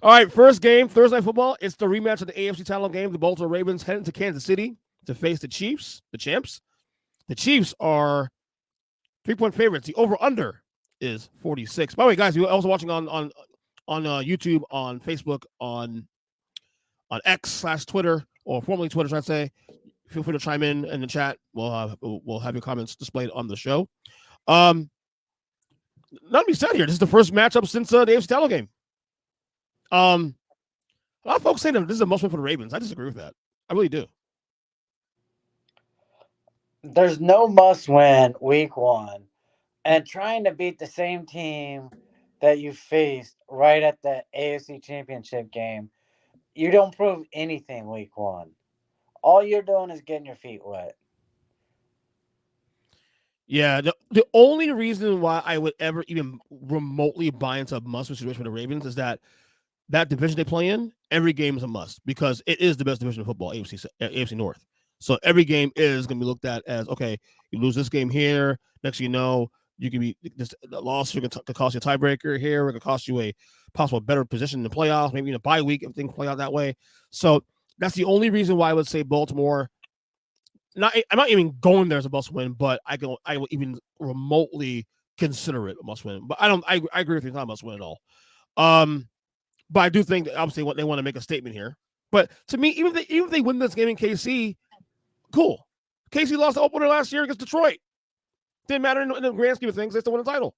All right, first game, Thursday Night Football. It's the rematch of the AFC title game. The Baltimore Ravens heading to Kansas City to face the Chiefs, the champs. The Chiefs are 3-point favorites. The over/under is 46. By the way, guys, you're also watching on YouTube, on Facebook, on X/Twitter, or formerly Twitter, should I say. Feel free to chime in the chat. We'll have your comments displayed on the show. Not to be said here. This is the first matchup since the AFC title game. A lot of folks say that this is a must win for the Ravens. I disagree with that. I really do. There's no must win week one. And trying to beat the same team that you faced right at the AFC Championship game, you don't prove anything week one. All you're doing is getting your feet wet. Yeah, the only reason why I would ever even remotely buy into a must win situation for the Ravens is that division they play in, every game is a must because it is the best division of football, AFC North. So every game is going to be looked at as, okay, you lose this game here, next thing you know, you can be this the loss could cost you a tiebreaker here, it could cost you a possible better position in the playoffs, maybe in a bye week if things play out that way. So that's the only reason why I would say Baltimore. I'm not even going there as a must win, but I will even remotely consider it a must win. But I agree with you, it's not a must win at all. Um, but I do think that obviously what they want to make a statement here. But to me, even if they win this game in KC, cool. KC lost the opener last year against Detroit. Didn't matter in the grand scheme of things. They still won the title,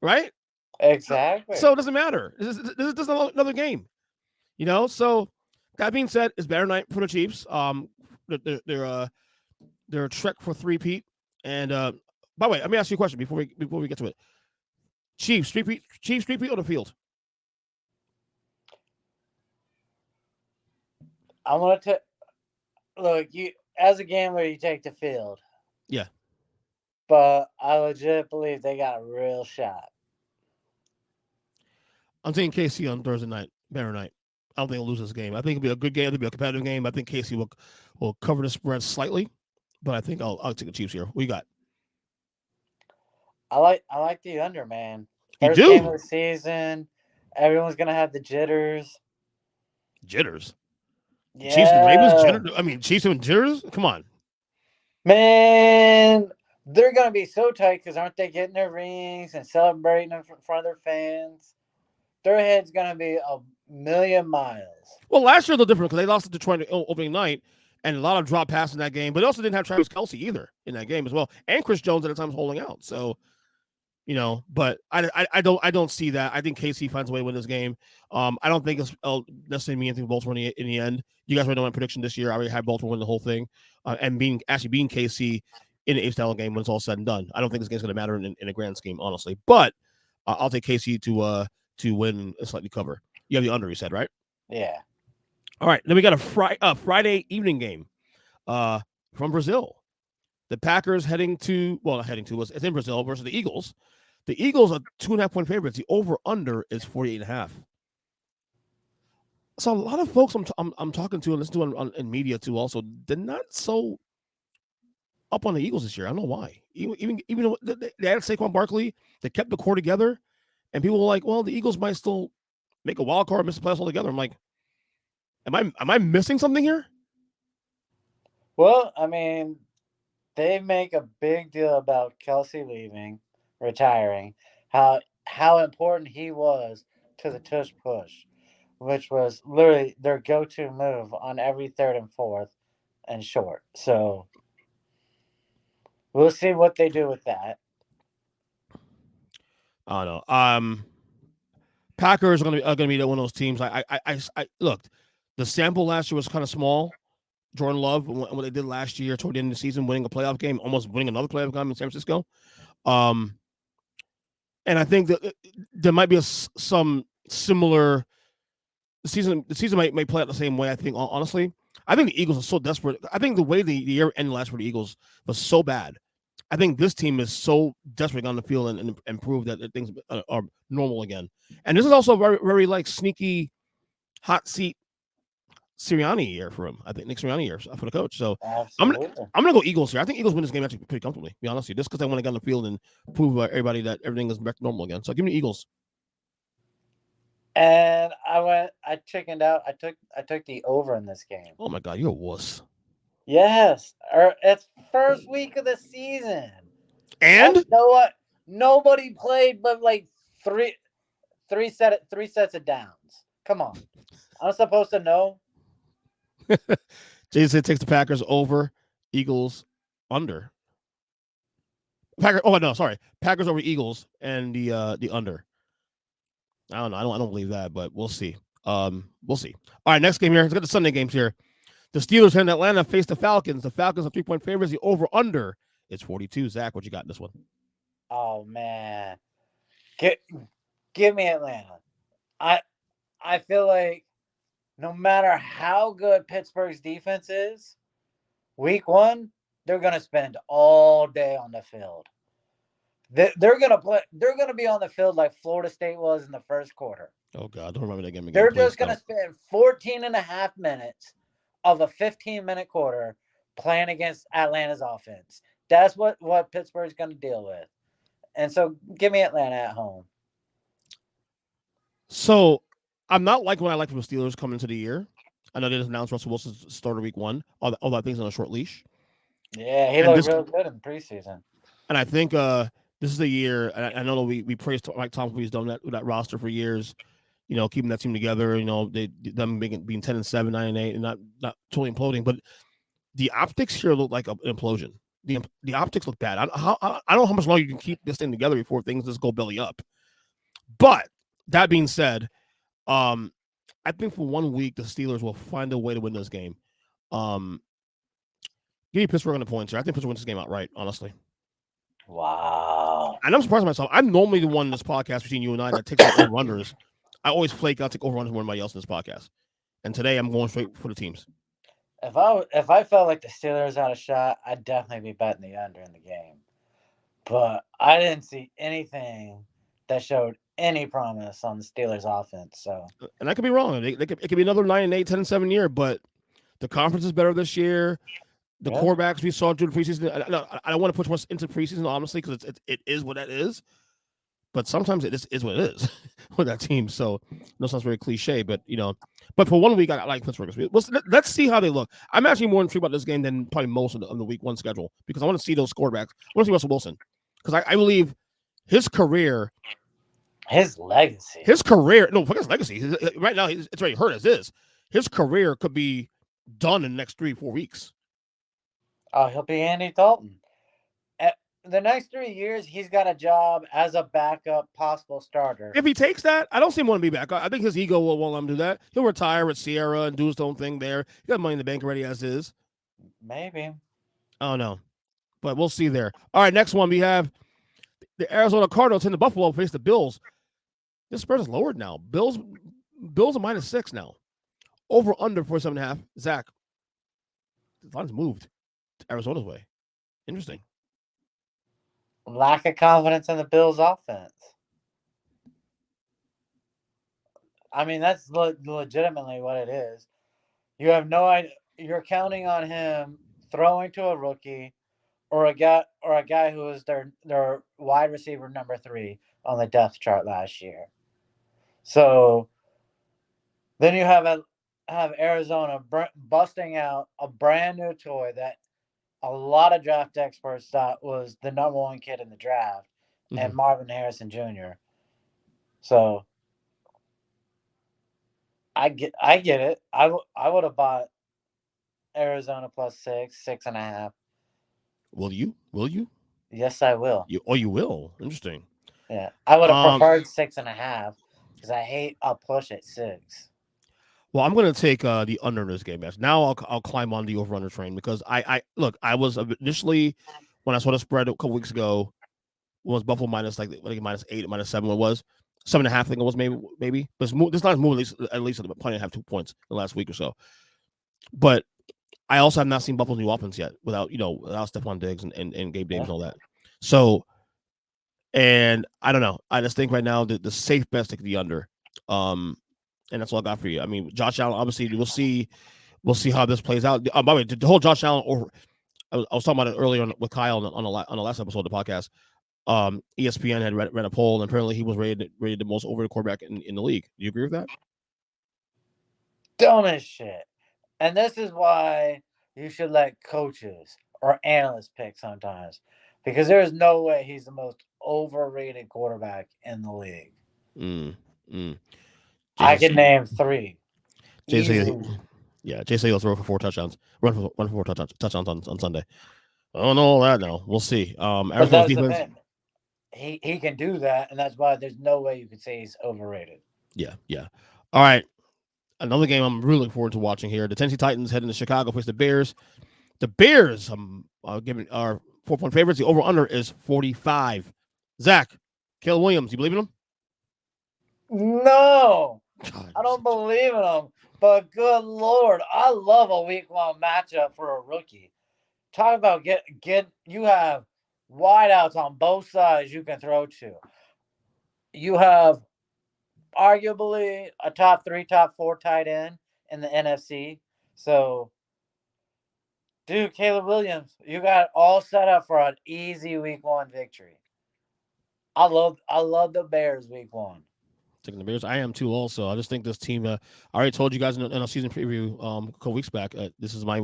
right? Exactly. So it doesn't matter. This is another game, So that being said, it's better night for the Chiefs. They're a trek for three-peat. And by the way, let me ask you a question before we get to it. Chiefs three-peat on the field. I'm gonna look you as a gambler. You take the field, Yeah, but I legit believe they got a real shot. I'm taking KC on Thursday night, better night. I don't think they'll lose this game. I think it'll be a good game. It'll be a competitive game. I think KC will cover the spread slightly, but I think I'll take the Chiefs here. What you got? I like the under, man. You First game of do the season, everyone's gonna have the jitters. jitters. Chiefs and Ravens Yeah, jitters. I mean, Chiefs and jitters. Come on. man, they're gonna be so tight because aren't they getting their rings and celebrating in front of their fans? Their head's gonna be a million miles. Well, last year they're different because they lost to Detroit opening night, and a lot of drop passes in that game. But they also didn't have Travis Kelsey either in that game as well, and Chris Jones at the time was holding out. So but I don't see that. I think KC finds a way to win this game. I don't think it's necessarily mean anything for Baltimore in the end. You guys already know my prediction this year. I already had Baltimore win the whole thing, and being KC in the AFC game when it's all said and done. I don't think this game's going to matter in a grand scheme, honestly. But I'll take KC to win and slightly cover. You have the under, you said, right? Yeah. All right. Then we got a Friday evening game uh, from Brazil. The Packers it's in Brazil versus the Eagles. The Eagles are 2.5-point favorites. The over/under is 48.5. So a lot of folks I'm talking to and listening to in media too also, they're not so up on the Eagles this year. I don't know why. Even though they had Saquon Barkley, they kept the core together, and people were like, "Well, the Eagles might still make a wild card, miss the playoffs altogether." I'm like, am I missing something here? Well, I mean, they make a big deal about Kelsey leaving, retiring, how important he was to the tush push, which was literally their go-to move on every third and fourth and short. So we'll see what they do with that. I don't know. Packers are gonna be one of those teams. I looked. The sample last year was kind of small. Jordan Love, what they did last year toward the end of the season, winning a playoff game, almost winning another playoff game in San Francisco. Um, and I think that there might be some similar the season may play out the same way. I think honestly, I think the Eagles are so desperate. I think the way the year ended last for the Eagles was so bad. I think this team is so desperate on the field and prove that things are normal again. And this is also a very very like sneaky hot seat Sirianni year for him. I think Nick Sirianni year for the coach. So I'm gonna Absolutely. I'm gonna go Eagles here. I think Eagles win this game actually pretty comfortably. To be honest with you, just because they want to get on the field and prove everybody that everything is back to normal again. So give me the Eagles. and I chickened out. I took the over in this game. Oh my God, you're a wuss. Yes, it's first week of the season. And Know what? Nobody played but like three three sets of downs. Come on, I'm supposed to know. Jason takes the Packers over, Eagles under. Packers. Oh no, sorry, Packers over Eagles and the under. I don't know. I don't believe that, but we'll see. We'll see. All right, next game here. Let's get the Sunday games here. The Steelers here in Atlanta face the Falcons. The Falcons are 3-point favorites. The over under is 42. Zach, what you got in this one? Oh man, Get, give me Atlanta. I I feel like no matter how good Pittsburgh's defense is, week one they're gonna spend all day on the field. They're gonna play. They're gonna be on the field like Florida State was in the first quarter. Oh God, don't remember that game again, They're please. just No. gonna spend 14 and a half minutes of a 15-minute quarter playing against Atlanta's offense. That's what Pittsburgh's gonna deal with. And so give me Atlanta at home. So I'm not like what I like from the Steelers coming into the year. I know they just announced Russell Wilson's starter week one. All that things on a short leash. Yeah, he And looked this real good in the preseason. and I think this is the year. I know we praised Mike Tomlin. He's done that roster for years. You know, keeping that team together. You know, them being 10-7, 9-8, and not totally imploding. But the optics here look like an implosion. The optics look bad. I don't know how much longer you can keep this thing together before things just go belly up. But that being said, um, I think for 1 week the Steelers will find a way to win this game. Give me Pittsburgh on the points here. I think Pittsburgh wins this game outright, honestly. Wow. And I'm surprised myself. I'm normally the one in this podcast between you and I that takes the over-unders. I always flake out, take over-unders more than anybody else in this podcast. And today I'm going straight for the teams. If I felt like the Steelers had a shot, I'd definitely be betting the under in the game. But I didn't see anything that showed any promise on the Steelers offense. So And I could be wrong. It could be another 9-8, 10-7 year, but the conference is better this year. The yeah, quarterbacks we saw during the preseason. I don't want to push much into preseason, honestly, because it is what that is. But sometimes it is what it is with that team. So no sounds very cliche, but but for 1 week I like Pittsburgh. Let's see how they look. I'm actually more intrigued about this game than probably most of the week one schedule because I want to see those quarterbacks. I want to see Russell Wilson because I believe his career, his legacy. no, forget his legacy. Right now it's already hurt as is. His career could be done in the next 3-4 weeks. Oh, he'll be Andy Dalton. The next 3 years, he's got a job as a backup, possible starter. If he takes that, I don't see him want to be back. I think his ego won't let him do that. He'll retire with Sierra and do his own thing there. He got money in the bank already as is. Maybe. I don't know. But we'll see there. All right, next one we have the Arizona Cardinals in the Buffalo face the Bills. This spread is lowered now. Bills are -6 now. Over under 47.5. Zach, the line's moved to Arizona's way. Interesting. Lack of confidence in the Bills' offense. I mean, that's legitimately what it is. You have no idea. You're counting on him throwing to a rookie or a guy who was their wide receiver number 3 on the depth chart last year. So then you have Arizona busting out a brand new toy that a lot of draft experts thought was the number 1 kid in the draft, and Marvin Harrison Jr. So I get it. I would have bought Arizona +6, 6.5. Will you? Will you? Yes, I will. You will. Interesting. Yeah, I would have preferred 6.5 because I hate a push at 6. Well, I'm going to take the under in this game. Yes. Now I'll climb on the over under train because I look. I was initially when I saw the spread a couple weeks ago was Buffalo minus like -8, -7. What it was 7.5. I think it was maybe. But this line's moved at least plenty to have 2 points in the last week or so. But I also have not seen Buffalo's new offense yet without Stephon Diggs and Gabe Davis and all that. So, and I don't know. I just think right now the safe bet is to the under. And that's all I got for you. I mean, Josh Allen, obviously, we'll see how this plays out. By the way, the whole Josh Allen over. I was talking about it earlier with Kyle on the last episode of the podcast. ESPN had read a poll, and apparently he was rated the most overrated quarterback in the league. Do you agree with that? Dumb as shit. And this is why you should let coaches or analysts pick sometimes. Because there's no way he's the most overrated quarterback in the league. Mm, mm. I Jason, can name three Jason, said easily. yeah, Jason he'll throw for 4 touchdowns, run for 4 touchdowns on Sunday. I don't know all that now. We'll see. But Arizona's that's the defense, thing. He can do that, and that's why there's no way you could say he's overrated. yeah, yeah. All right, another game I'm really looking forward to watching here. The Tennessee Titans heading to Chicago face the Bears. The Bears, giving our 4-point favorites. The over under is 45. Zach, Caleb Williams, you believe in him? No, God, I don't believe in him. But good lord, I love a week 1 matchup for a rookie. Talk about get you have wideouts on both sides you can throw to. You have arguably a top 3, top 4 tight end in the NFC. So, dude, Caleb Williams, you got it all set up for an easy week 1 victory. I love the Bears week 1. taking the Bears. I am too. Also, I just think this team. I already told you guys in a season preview a couple weeks back. This is my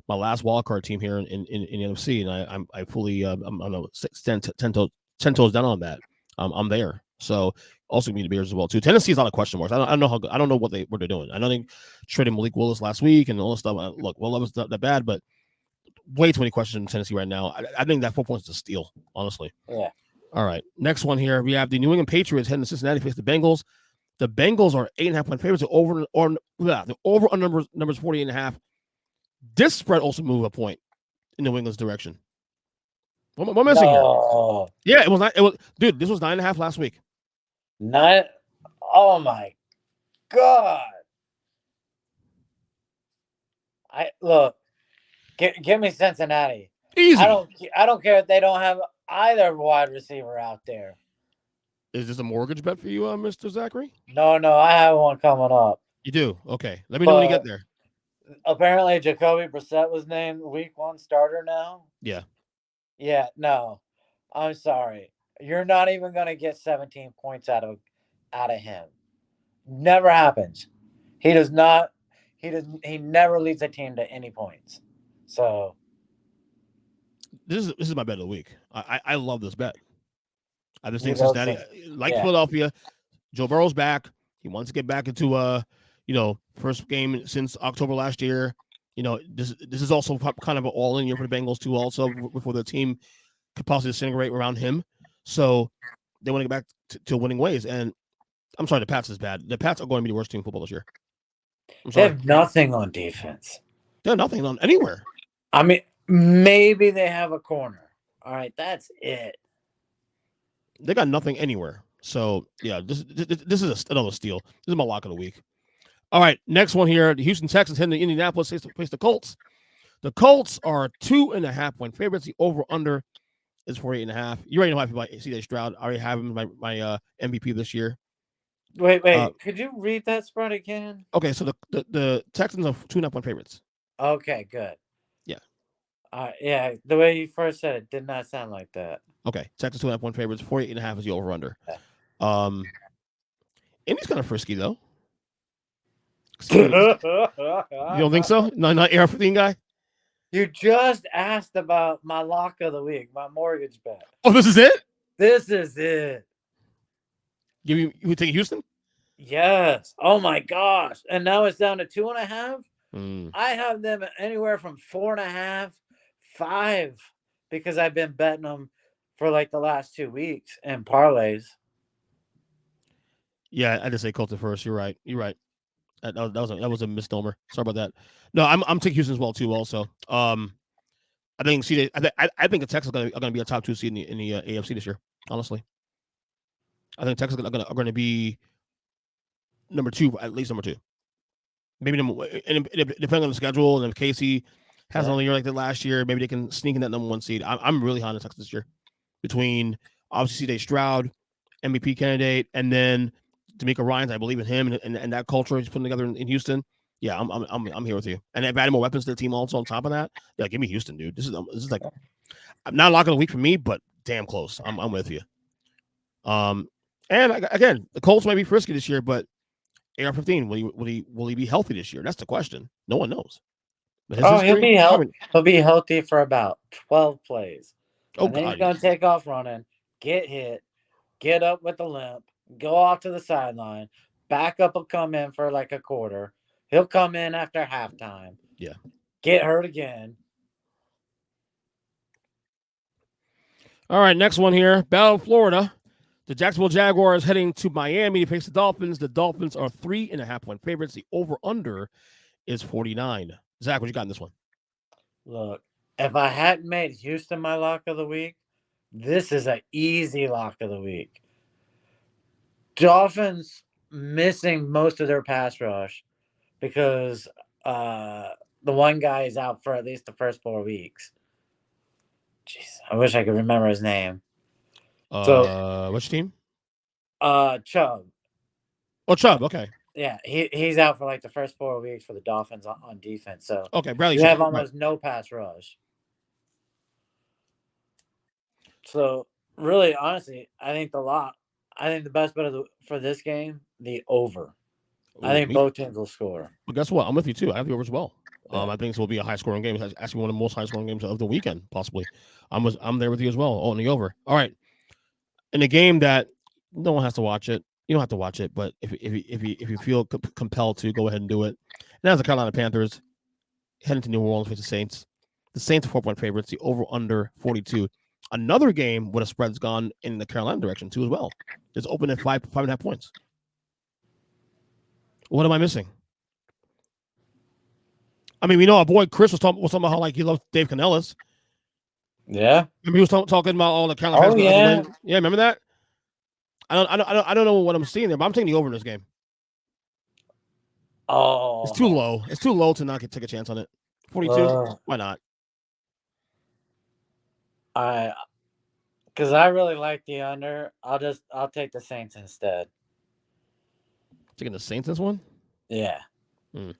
last wild card team here in the NFC, and I fully I'm on 10 toes down on that. I'm there. So also me the Bears as well too. Tennessee's a lot of question marks. I don't know I don't know what they're doing. I don't think trading Malik Willis last week and all this stuff. Look, Will Levis not that bad, but way too many questions in Tennessee right now. I think that 4 points is a steal, honestly. Yeah. All right, next one here. We have the New England Patriots heading to Cincinnati to face the Bengals. The Bengals are 8.5-point favorites. The over on numbers 48.5. This spread also moved a point in New England's direction. What am I missing here? No. Yeah, it was not. It was, dude. This was 9.5 last week. Not. Oh my god. I look. Give me Cincinnati. Easy. I don't care if they don't have either wide receiver out there. Is this a mortgage bet for you, Mr. Zachary? No, I have one coming up. You do. Okay. Let me know when you get But there. apparently Jacoby Brissett was named week 1 starter now. Yeah. Yeah, no. I'm sorry. You're not even gonna get 17 points out of him. Never happens. He does not he never leads a team to any points. So This is my bet of the week. I love this bet. I just you think go Cincinnati, like yeah. Philadelphia, Joe Burrow's back. He wants to get back into first game since October last year. This is also kind of an all-in year for the Bengals too. Also, before the team could possibly disintegrate around him, so they want to get back to winning ways. And I'm sorry, the Pats is bad. The Pats are going to be the worst team in football this year. I'm They sorry, have nothing on defense. they're nothing on anywhere. I mean, maybe they have a corner. All right, that's it. They got nothing anywhere. So yeah, this is another steal. This is my lock of the week. All right, next one here. The Houston Texans heading to Indianapolis face the Colts. The Colts are 2.5-point favorites. The over under is 48.5. You already know how I feel about CJ Stroud. I already have him as my MVP this year. Wait. Could you read that spread again? Okay, so the Texans are 2.5-point favorites. Okay, good. Yeah. Yeah, the way you first said it did not sound like that. Okay, Texans 2.5-point favorites. 48.5 is the over under. Yeah. Indy's kind of frisky though. You don't think so? Not AR-15 guy. You just asked about my lock of the week, my mortgage bet. Oh, this is it. This is it. You take Houston? Yes. Oh my gosh. And now it's down to 2.5. Mm. I have them anywhere from 4.5, 5, because I've been betting them for like the last 2 weeks in parlays. Yeah, I just say Colts at first. You're right. That was a misnomer. Sorry about that. No, I'm taking Houston as well too. Also, I think I think the Texans are going to be a top 2 seed in the AFC this year. Honestly, I think Texans are going to be number 2, at least number 2. Maybe depending on the schedule, and if Casey has another year like that last year, maybe they can sneak in that number 1 seed. I'm really high on the Texans this year. Between obviously CJ Stroud, MVP candidate, and then D'Amico Ryans, I believe in him and that culture he's putting together in Houston. Yeah, I'm here with you. And they've added more weapons to the team also on top of that. Yeah, give me Houston, dude. This is like I'm not locking the week for me, but damn close. I'm with you. Um, and again, the Colts might be frisky this year, but AR-15 will he be healthy this year? That's the question. No one knows. But his Oh, history, I mean, he'll be healthy for about 12 plays. oh And then he's god, going to take off running, get hit, get up with a limp, go off to the sideline. Backup will come in for like a quarter. He'll come in after halftime, yeah. get hurt again. All right, next one here. Battle of Florida. The Jacksonville Jaguars heading to Miami to face the Dolphins. The Dolphins are 3.5-point favorites. The over/under is 49. Zach, what you got in this one? Look, if I hadn't made Houston my lock of the week, this is an easy lock of the week. Dolphins missing most of their pass rush because uh, the one guy is out for at least the first 4 weeks. Jeez, I wish I could remember his name. So, Which team? Chubb. Oh, Chubb. Okay. Yeah, he's out for like the first 4 weeks for the Dolphins on defense. So Okay, Bradley you Chubb. have Right. almost no pass rush. So really, honestly, I think the best bet for this game, the over. I Ooh, think me. both teams will score. But guess what? I'm with you too. I have the over as well. Yeah. I think this will be a high scoring game. It's actually one of the most high scoring games of the weekend, possibly. I'm there with you as well. Oh, on the over. All right. In a game that no one has to watch it. You don't have to watch it, but if you feel compelled to, go ahead and do it. And that's the Carolina Panthers heading to New Orleans with the Saints. The Saints are 4-point favorites. The over under 42. Another game where the spread's gone in the Carolina direction too as well. It's open at 5.5 points. What am I missing? I mean, we know our boy Chris was talking about how like he loves Dave Canellis. Yeah. Remember he was talking about all the Carolina Oh fans going to yeah. win. Yeah, remember that? I don't know what I'm seeing there, but I'm taking the over in this game. It's too Oh. low. It's too low to not take a chance on it. 42. Why not? I because I really like the under. I'll take the Saints instead. Taking the Saints this one. Yeah. Hmm.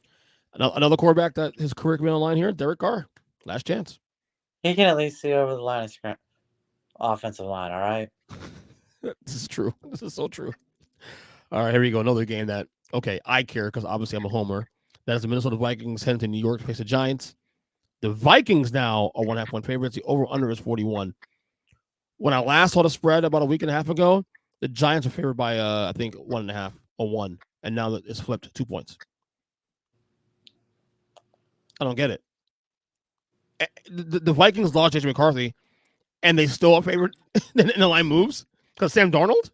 Another quarterback that his career could be on the line here, Derek Carr. Last chance. He can at least see over the line of offensive line, all right? This is true. This is so true. All right, here we go. Another game that, okay, I care because obviously I'm a homer. That is the Minnesota Vikings heading to New York to face the Giants. The Vikings now are 1.5-point favorites. The over/under is 41. When I last saw the spread about a week and a half ago, the Giants are favored by I think 1.5 or 1, and now it's flipped 2 points. I don't get it. The Vikings lost J.J. McCarthy, and they still are favored, and the line moves because Sam Darnold.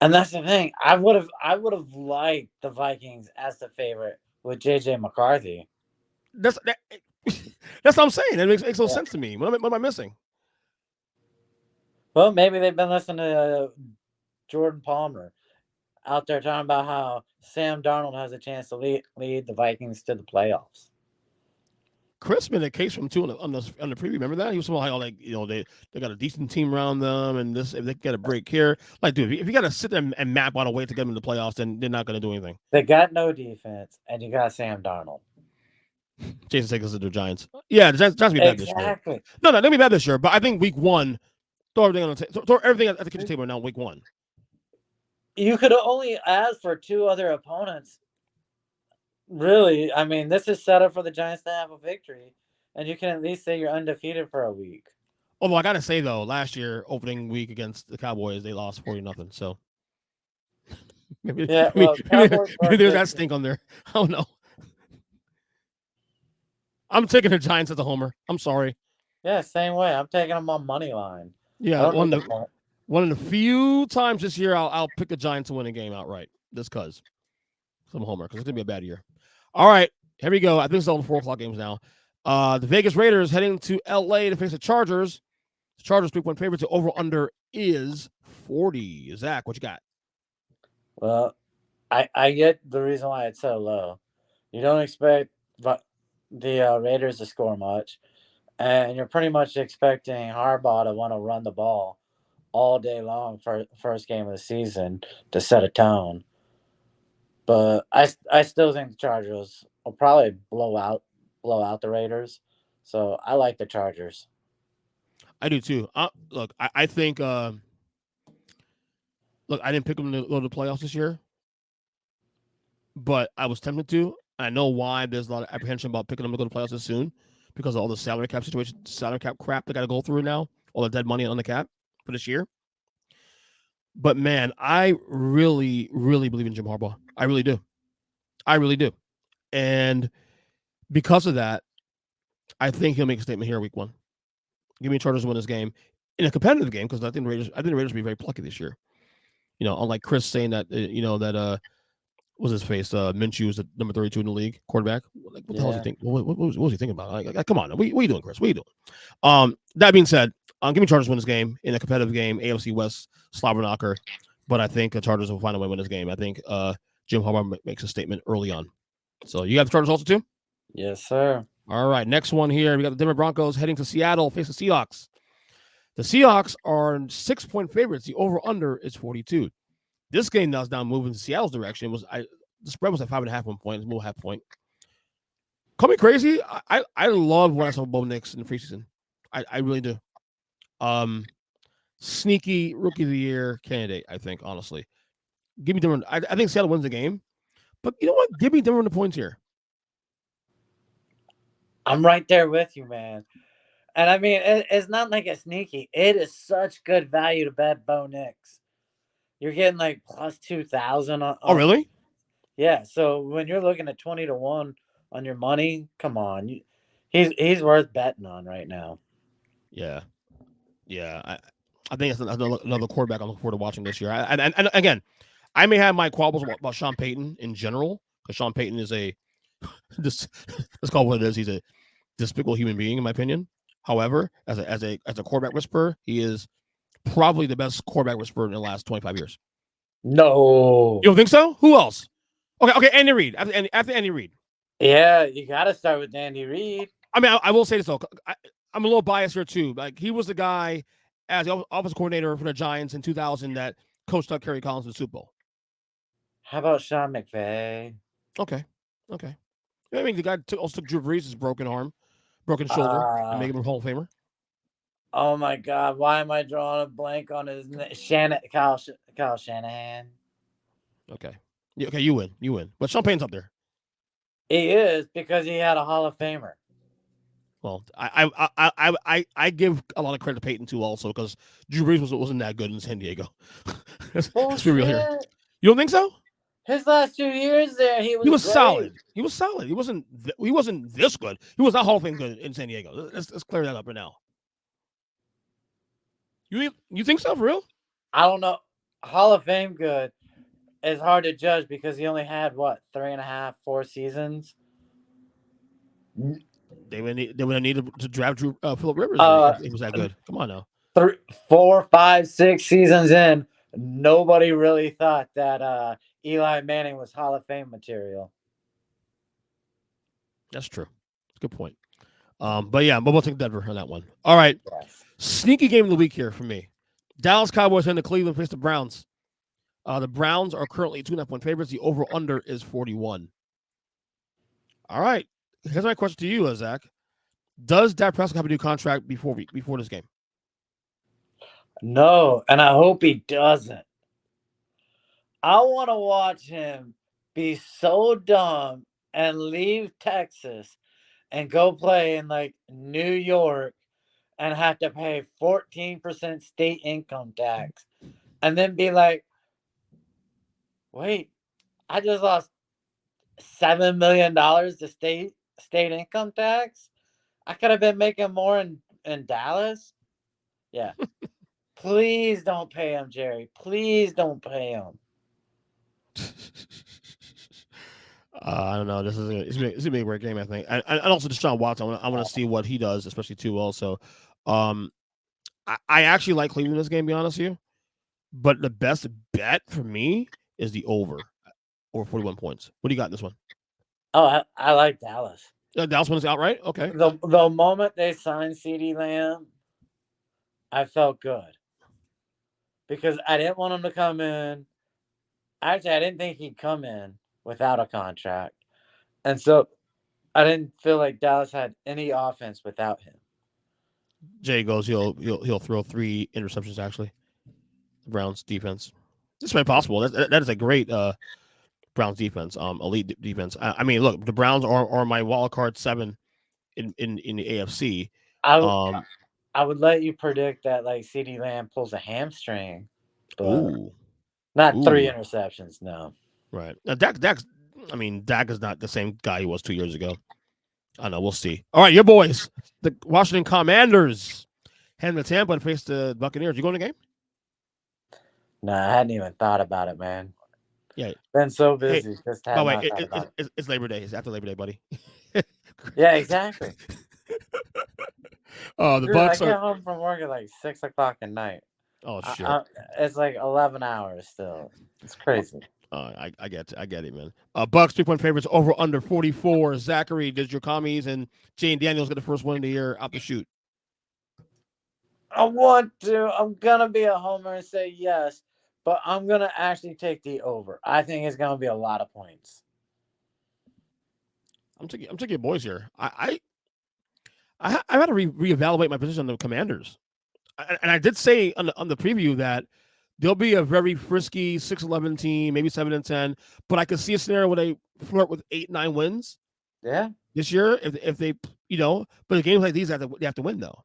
And that's the thing. I would have liked the Vikings as the favorite with JJ McCarthy. That's that, that's what I'm saying. It makes no Yeah. sense to me. What am I missing? Well, maybe they've been listening to Jordan Palmer out there talking about how Sam Darnold has a chance to lead the Vikings to the playoffs. Chris made a case from too on the preview. Remember that he was talking like they got a decent team around them, and this if they get a break here, like dude, if you got to sit there and map out a way to get them in the playoffs, then they're not going to do anything. They got no defense, and you got Sam Darnold. Jason Sakis to the Giants. Yeah, the Giants be bad this year. Exactly. No, they'll be bad this year. But I think week one, throw everything on throw everything at the kitchen table now. Week one, You could only ask for two other opponents. Really, I mean, this is set up for the Giants to have a victory, and you can at least say you're undefeated for a week. although I gotta say though, last year opening week against the Cowboys, they lost 40-0. So maybe Yeah, maybe, well, maybe, Cowboys maybe are there's good. that stink on there. I don't know. I'm taking the Giants as a homer. I'm sorry. Yeah, same way. I'm taking them on money line. I Yeah, don't need the point. one of the few times this year I'll pick the Giants to win a game outright. Just cause I'm a homer because it's gonna be a bad year. All right, here we go. I think it's all the 4 o'clock games now. The Vegas Raiders heading to LA to face the Chargers. The Chargers 3-point favorites. The over under is 40. Zach, what you got? Well, I get the reason why it's so low. You don't expect the Raiders to score much, and you're pretty much expecting Harbaugh to want to run the ball all day long for first game of the season to set a tone. But I still think the Chargers will probably blow out the Raiders. So I like the Chargers. I do too. Look, I think. Look, I didn't pick them to go to the playoffs this year, but I was tempted to. I know why there's a lot of apprehension about picking them to go to the playoffs this soon because of all the salary cap situation, salary cap crap they got to go through now, all the dead money on the cap for this year. But man, I really, really believe in Jim Harbaugh. I really do. I really do. And because of that, I think he'll make a statement here week one. Give me Chargers to win this game in a competitive game because I think the Raiders will be very plucky this year. Unlike Chris saying that what's his face? Minshew is the number 32 in the league quarterback. Like, what the hell is he Yeah. thinking? What was he thinking about? Come on, what are you doing, Chris? What are you doing? That being said, give me Chargers win this game in a competitive game, AFC West slobber knocker. But I think the Chargers will find a way to win this game. I think Jim Harbaugh makes a statement early on. So you have the Chargers also too? Yes, sir. All right, next one here. We got the Denver Broncos heading to Seattle, face the Seahawks. The Seahawks are 6-point favorites. The over/under is 42. This game now is now moving to Seattle's direction. The spread was at 5.5 1 point. It's more half point. Call me crazy. I love what I saw Bo Nix in the preseason. I really do. Sneaky rookie of the year candidate. I think honestly. Give me Denver. I think Seattle wins the game, but you know what? Give me Denver the points here. I'm right there with you, man. And I mean, it's not like a sneaky. It is such good value to bet Bo Nix. You're getting like plus 2,000 Oh on. really? Yeah. So when you're looking at 20 to 1 on your money, come on, he's worth betting on right now. Yeah, yeah. I think it's another quarterback I'm looking forward to watching this year. And again, I may have my qualms about Sean Payton in general because Sean Payton is a this let's call it what it is. He's a despicable human being, in my opinion. However, as a quarterback whisperer, he is probably the best quarterback whisperer in the last 25 years. No. You don't think so? Who else? Okay, Andy Reid. After Andy Reid. Yeah, you got to start with Andy Reid. I mean, I will say this though. I'm a little biased here too. Like he was the guy as the offensive coordinator for the Giants in 2000 that coached up Kerry Collins to the Super Bowl. How about Sean McVay? Okay, okay. I mean, the guy also took Drew Brees' broken arm, broken shoulder, and made Uh, him a Hall of Famer. oh my God, why am I drawing a blank on his name? Kyle Shanahan. Okay, yeah, okay, you win. But Sean Payton's up there. He is because he had a Hall of Famer. Well, I give a lot of credit to Peyton too, also because Drew Brees wasn't that good in San Diego. Let's be real here. Bullshit. You don't think so? His last 2 years there, he He was was great. solid. He was solid. He wasn't. He wasn't this good. He was not Hall of Fame good in San Diego. Let's clear that up right now. You think so for real? I don't know. Hall of Fame good is hard to judge because he only had what 3.5, 4 seasons. They would have needed to draft Philip Rivers Uh, if he was that good. Come on now. 3, 4, 5, 6 seasons in, nobody really thought that Eli Manning was Hall of Fame material. That's true. That's a good point. But yeah, we'll take Denver on that one. All right. Yes. Sneaky game of the week here for me. Dallas Cowboys heading to Cleveland face the Browns. The Browns are currently 2.5 point favorites. The over under is 41. All right. Here's my question to you, Zach. Does Dak Prescott have a new contract before this game? No, and I hope he doesn't. I want to watch him be so dumb and leave Texas and go play in like New York and have to pay 14% state income tax and then be like, wait, I just lost $7 million to state income tax. I could have been making more in Dallas. Yeah. Please don't pay him, Jerry. Please don't pay him. I don't know. It's gonna be a great game, I think, and also Deshaun Watson. I want to see what he does, especially too. Also, um, I actually like Cleveland in this game. To be honest with you, but the best bet for me is the over 41 points. What do you got in this one? Oh, I like Dallas. Dallas wins outright. Okay. The moment they signed CeeDee Lamb, I felt good because I didn't want him to come in. Actually, I didn't think he'd come in without a contract, and so I didn't feel like Dallas had any offense without him. Jay goes, he'll throw 3 interceptions. Actually, the Browns defense. This might be possible. That is a great Browns defense. Elite defense. I mean, look, the Browns are my wild card 7 in the AFC. I w- Um, I would let you predict that like CD Lamb pulls a hamstring, but ooh, not three ooh, interceptions. No. right. Now I mean, Dak is not the same guy he was 2 years ago. I don't know. We'll see. All right, your boys, the Washington Commanders, heading to Tampa and face the Buccaneers. You going to the game? No, I hadn't even thought about it, man. Yeah. Been so Hey, busy, just by had the way, not thought about it. it's Labor Day. It's after Labor Day, buddy. Yeah, exactly. The Dude, I Bucks are. get home from work at like 6 o'clock at night. Oh I, shit. I, it's like 11 hours still. It's crazy. I get it, man. Bucks 3-point favorites over under 44. Zachary, does your commies and Jane Daniels get the first one of the year out the shoot? I want to. I'm gonna be a homer and say yes, but I'm gonna actually take the over. I think it's gonna be a lot of points. I'm taking your boys here. I had to reevaluate my position on the Commanders, and I did say on the preview that they'll be a very frisky 6-11 team, maybe 7-10. But I could see a scenario where they flirt with 8-9 wins Yeah, this year if they But games like these they have to win though,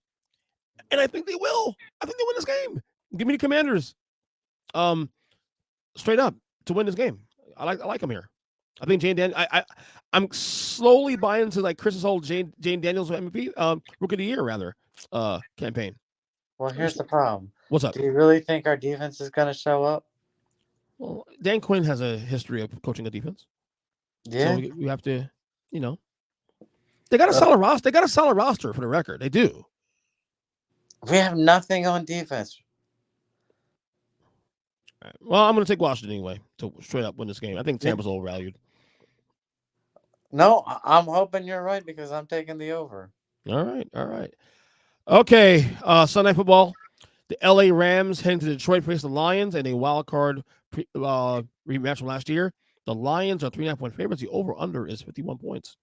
and I think they will. I think they win this game. Give me the Commanders, um, straight up to win this game. I like them here. I think I'm slowly buying into like Chris's whole Jane Daniels MVP, rookie of the year rather, campaign. well, here's the problem. What's up? Do you really think our defense is gonna show up? Well, Dan Quinn has a history of coaching a defense, so Yeah. we have to, you know, they got a Uh, solid roster. They got a solid roster for the record. They do. we have nothing on defense. Right. Well, I'm going to take Washington anyway to straight up win this game. I think Yeah. Tampa's overvalued. No, I'm hoping you're right because I'm taking the over. All right, all right. Okay, Sunday football. The LA Rams heading to Detroit face the Lions in a wild card rematch from last year. The Lions are 3.5-point favorites. The over under is 51 points.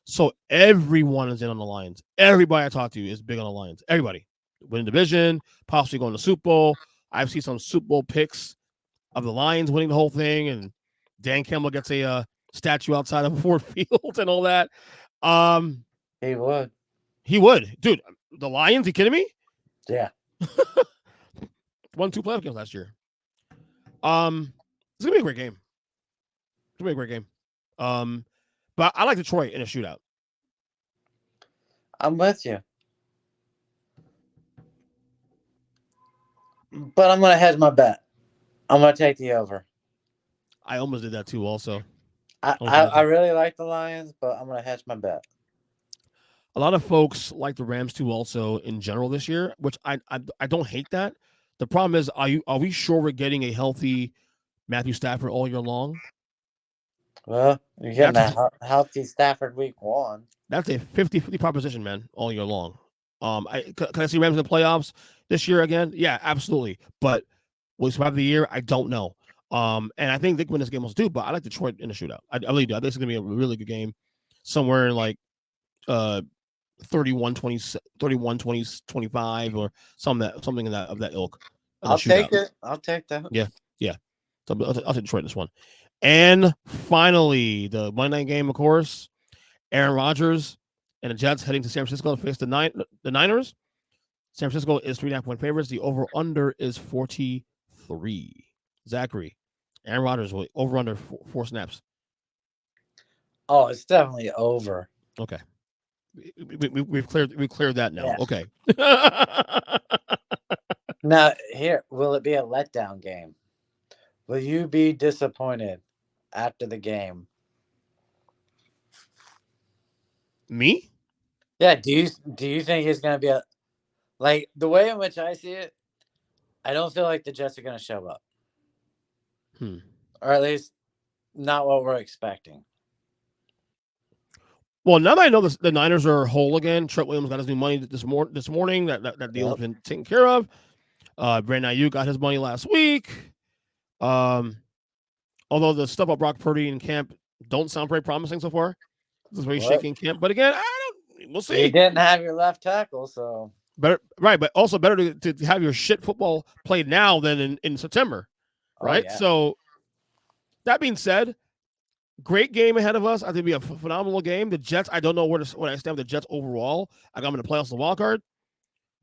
So everyone is in on the Lions. Everybody I talk to is big on the Lions. Everybody winning division, possibly going to Super Bowl. I've seen some Super Bowl picks of the Lions winning the whole thing, and Dan Campbell gets a statue outside of Ford Field and all that. Um, He would. he would, dude. The Lions? You kidding me? Yeah. Won 2 playoff games last year. It's gonna be a great game. It's gonna be a great game. But I like Detroit in a shootout. I'm with you. But I'm gonna hedge my bet. I'm gonna take the over. I almost did that too. Also, I really like the Lions, but I'm gonna hedge my bet. a lot of folks like the Rams too. Also, in general this year, which I don't hate that. The problem is, are we sure we're getting a healthy Matthew Stafford all year long? Well, you're getting That's a healthy Stafford week 1. that's a 50-50 proposition, man, all year long. Can I see Rams in the playoffs this year again? Yeah, absolutely. But will he survive the year? I don't know. And I think they can win this game also too. But I like Detroit in a shootout. I really do. I think it's gonna be a really good game, somewhere in like uh 31-20, 31-20, 25, or something of that ilk of the I'll take shootout. it. I'll take that. Yeah, yeah. So I'll take Detroit in this one. And finally, the Monday night game, of course, Aaron Rodgers and the Jets heading to San Francisco to face the Niners. San Francisco is 3.5-point favorites. The over under is 43. Zachary, Aaron Rodgers will over under 4 snaps. Oh, it's definitely over. Okay, we've cleared that now. Yeah. Okay. Now, here, will it be a letdown game? Will you be disappointed after the game? Me? Yeah. Do you think it's gonna be a like the way in which I see it? I don't feel like the Jets are gonna show up, or at least not what we're expecting. Well, now that I know the Niners are whole again, Trent Williams got his new money this morning. That deal has Yep. been taken care of. Brandon Ayuk got his money last week. Although the stuff about Brock Purdy in camp don't sound very promising so far. This is very What? shaky in camp. But again, we'll You see. didn't have your left tackle, so Better, right? But also better to have your shit football played now than in September, Oh right? yeah. So that being said, great game ahead of us. I think it'll be a phenomenal game. The Jets, I don't know where I stand with the Jets overall. I got them in the playoffs, the wild card.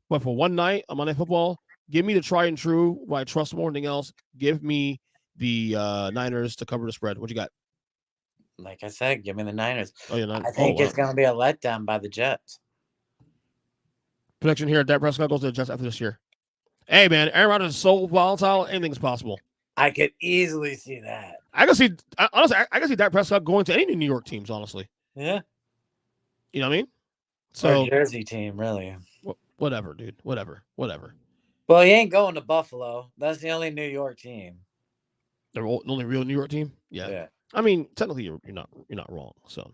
But for one night on Monday Football, give me the tried and true. What I trust more than anything else. Give me the Niners to cover the spread. What you got? Like I said, give me the Niners. Oh, yeah, nine. I Oh, think it's wow. going to be a letdown by the Jets. Prediction here: Dak Prescott goes to the Jets after this year. Hey, man, Aaron Rodgers is so volatile. Anything's possible. I could easily see that. I can see honestly. I can see Dak Prescott going to any New York teams. Honestly, Yeah. you know what I mean? Or So Jersey team, really. whatever, dude. Whatever. Well, he ain't going to Buffalo. That's the only New York team. The only real New York team. Yeah. Yeah. I mean, technically, you're not wrong. So